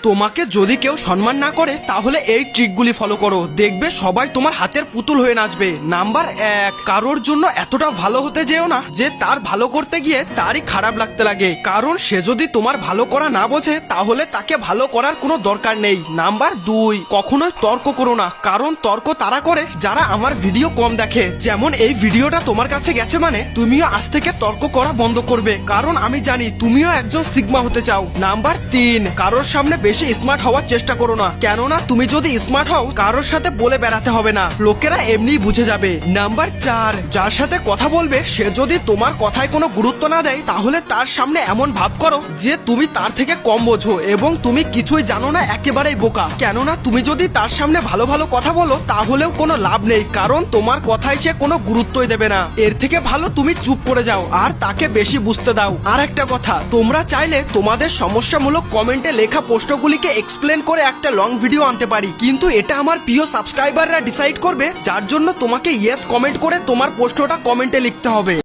তোমাকে যদি কেউ সম্মান না করে তাহলে এই ট্রিকগুলি ফলো করো, দেখবে সবাই তোমার হাতের পুতুল হয়ে নাচবে। নাম্বার 1, কারোর জন্য এতটা ভালো হতে যেও না যে তার ভালো করতে গিয়ে তারই খারাপ লাগতে লাগে, কারণ সে যদি তোমার ভালো করা না বোঝে তাহলে তাকে ভালো করার কোনো দরকার নেই। নাম্বার 2, কখনোই তর্ক করো না, কারণ তর্ক তারা করে যারা আমার ভিডিও কম দেখে। যেমন এই ভিডিওটা তোমার কাছে গেছে মানে তুমিও আজ থেকে তর্ক করা বন্ধ করবে, কারণ আমি জানি তুমিও একজন সিগমা হতে চাও। নাম্বার 3, কারোর সামনে বেশি স্মার্ট হওয়ার চেষ্টা করো না, কেননা তুমি যদি স্মার্ট হও কারোর সাথে বলে বেড়াতে হবে না, লোকেরা এমনিই বুঝে যাবে। নাম্বার 4, যার সাথে কথা বলবে সে যদি তোমার কথায় কোনো গুরুত্ব না দেয় তাহলে তার সামনে এমন ভাব করো যে তুমি তার থেকে কম বোঝো এবং তুমি কিছুই জানো না, একেবারেই বোকা। কেননা তুমি যদি তার সামনে ভালো ভালো কথা বলো তাহলেও কোনো লাভ নেই, কারণ তোমার কথায় সে কোনো গুরুত্বই দেবে না। এর থেকে ভালো তুমি চুপ করে যাও আর তাকে বেশি বুঝতে দাও। আর একটা কথা, তোমরা চাইলে তোমাদের সমস্যামূলক কমেন্টে লেখা প্রশ্নগুলিকে এক্সপ্লেন করে একটা লং ভিডিও আনতে পারি, কিন্তু এটা আমার প্রিয় সাবস্ক্রাইবাররা ডিসাইড করবে, যার জন্য তোমাকে ইয়েস কমেন্ট করে তোমার প্রশ্নটা কমেন্টে লিখতে হবে।